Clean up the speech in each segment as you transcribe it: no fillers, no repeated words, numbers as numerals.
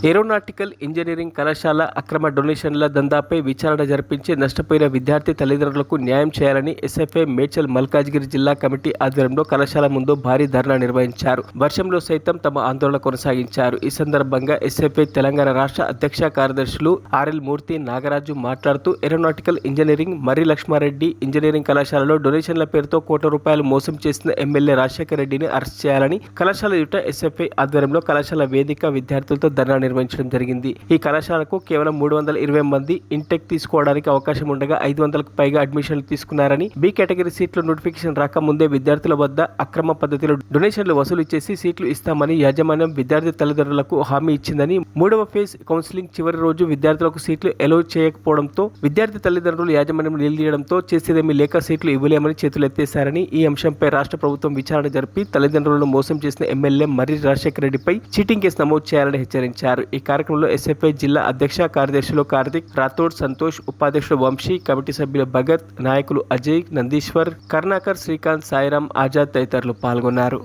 Aeronautical engineering కళాశాల అక్రమ డొనేషన్ల దందాపై విచారణ జరిపించి నష్టపోయిన విద్యార్థి తల్లిదండ్రులకు న్యాయం చేయాలని ఎస్ఎఫ్ఐ మేడ్చల్ మల్కాజ్గిరి జిల్లా కమిటీ ఆధ్వర్యంలో కళాశాల ముందు భారీ ధర్నా నిర్వహించారు. వర్షంలో సైతం తమ ఆందోళన కొనసాగించారు. ఈ సందర్భంగా ఎస్ఎఫ్ఐ తెలంగాణ రాష్ట్ర అధ్యక్ష కార్యదర్శులు ఆర్ఎల్ మూర్తి నాగరాజు మాట్లాడుతూ ఏరోనాటికల్ ఇంజనీరింగ్ మర్రి లక్ష్మారెడ్డి ఇంజనీరింగ్ కళాశాలలో డొనేషన్ల పేరుతో ₹1,00,00,000 మోసం చేసిన ఎమ్మెల్యే రాజశేఖర్ రెడ్డిని అరెస్ట్ చేయాలని కళాశాల ఎదుట ఎస్ఎఫ్ఐ ఆధ్వర్యంలో కళాశాల వేదిక విద్యార్థులతో ధర్నా నిర్వహించడం జరిగింది. ఈ కళాశాలకు కేవలం 320 మంది ఇంటెక్ తీసుకోవడానికి అవకాశం ఉండగా 500కు పైగా అడ్మిషన్లు తీసుకున్నారని, బి కేటగిరీ సీట్లు నోటిఫికేషన్ రాకముందే విద్యార్థుల వద్ద అక్రమ పద్ధతిలో డొనేషన్లు వసూలు చేసి సీట్లు ఇస్తామని యాజమాన్యం విద్యార్థి తల్లిదండ్రులకు హామీ ఇచ్చిందని, 3వ ఫేజ్ కౌన్సిలింగ్ చివరి రోజు విద్యార్థులకు సీట్లు ఎలో చేయకపోవడంతో విద్యార్థి తల్లిదండ్రులు యాజమాన్యం నిలదీయడంతో చేసేదేమీ లేక సీట్లు ఇవ్వలేమని చేతులెత్తేశారని, ఈ అంశంపై రాష్ట్ర ప్రభుత్వం విచారణ జరిపి తల్లిదండ్రులను మోసం చేసిన ఎమ్మెల్యే మర్రి రాజశేఖర్ రెడ్డిపై చీటింగ్ కేసు నమోదు చేయాలని హెచ్చరించారు. ఈ కార్యక్రమంలో ఎస్ఎఫ్ఐ జిల్లా అధ్యక్ష కార్యదర్శులు కార్తిక్, రాథోడ్ సంతోష్, ఉపాధ్యక్షుడు వంశీ, కమిటీ సభ్యులు భగత్, నాయకులు అజయ్, నందీశ్వర్, కర్ణాకర్, శ్రీకాంత్, సాయిరాం, ఆజాద్ తదితరులు పాల్గొన్నారు.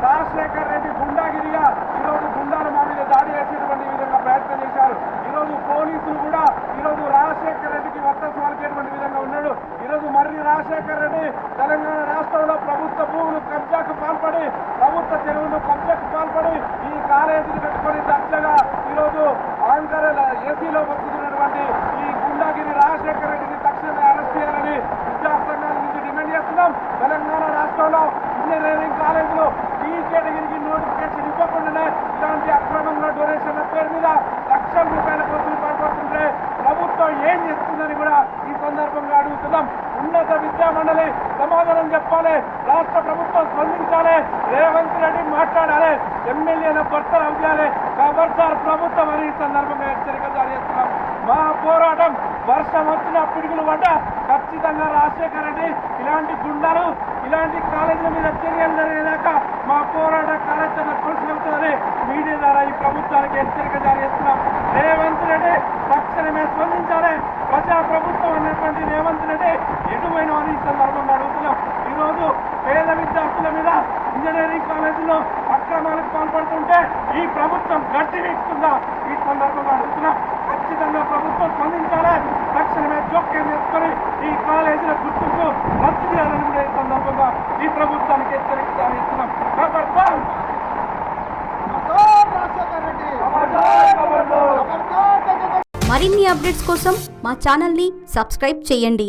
రాజశేఖర్ రెడ్డి గుండాగిరిగా ఈరోజు గుండాలు మా మీద దాడి చేసేటువంటి విధంగా ప్రయత్నం చేశారు. ఈరోజు పోలీసులు కూడా ఈరోజు రాజశేఖర్ రెడ్డికి వత్తసు పలికేటువంటి విధంగా ఉన్నాడు. ఈరోజు మర్రి రాజశేఖర్ రెడ్డి తెలంగాణ రాష్ట్రంలో ప్రభుత్వ భూములు కబ్జాకు పాల్పడి, ప్రభుత్వ చెరువులు కబ్జాకు పాల్పడి ఈ కాలేజీని పెట్టుకొని దర్జగా ఈరోజు ఆంకర్ ఏసీలో బతుకుతున్నటువంటి ఈ గుండాగిరి రాజశేఖర్ రెడ్డిని తక్షణమే అరెస్ట్ చేయాలని విద్యాసంఘాల నుంచి డిమాండ్ చేస్తున్నాం. తెలంగాణ రాష్ట్రంలో ఇంజనీరింగ్ కాలేజీలు ఈ కేటగిరీకి నోటిఫికేషన్ ఇవ్వకుండానే ఇలాంటి అక్రమంగా డొనేషన్ల పేరు మీద ₹1,00,000 వసూలు పడిపోతుంటే ప్రభుత్వం ఏం చేస్తుందని కూడా ఈ సందర్భంగా అడుగుతున్నాం. ఉన్నత విద్యా మండలి సమాధానం చెప్పాలి, రాష్ట్ర ప్రభుత్వం స్పందించాలి, రేవంత్ రెడ్డి మాట్లాడాలి, ఎమ్మెల్యేల భర్తలు అవుతాలి, ఖబర్దార్ ప్రభుత్వం అని ఈ సందర్భంగా హెచ్చరిక జారీ చేస్తున్నాం. మా పోరాటం వర్షం వచ్చిన పిడుగులు పడ్డ ఖచ్చితంగా రాజశేఖర్ రెడ్డి ఇలాంటి గుండాలు ఇలాంటి కాలేజీల మీద చర్యలు జరిగేదాకా మా పోరాట కార్యాచరణ కొనసాగుతుందని మీడియా ద్వారా ఈ ప్రభుత్వానికి హెచ్చరిక జారీ చేస్తున్నాం. రేవంత్ రెడ్డి తక్షణమే స్పందించాలి. ప్రజా ప్రభుత్వం అనేటువంటి రేవంత్ రెడ్డి ఎటువైన అని ఈ సందర్భంగా అడుగుతున్నాం. ఈరోజు పేద విద్యార్థుల మీద ఇంజనీరింగ్ కాలేజీలో అక్రమాలకు పాల్పడుతుంటే ఈ ప్రభుత్వం గట్టి వీక్తుందా ఈ సందర్భంగా అడుగుతున్నాం. ఖచ్చితంగా ప్రభుత్వం స్పందించాలి. తక్షణమే జోక్యం చేసుకొని ఈ కాలేజీల గుర్తింపు రద్దు చేయాలని కూడా ఈ సందర్భంగా ఈ ప్రభుత్వానికి హెచ్చరిక జారీ చేస్తున్నాం. మరిన్ని అప్డేట్స్ కోసం మా ఛానల్ని సబ్స్క్రైబ్ చేయండి.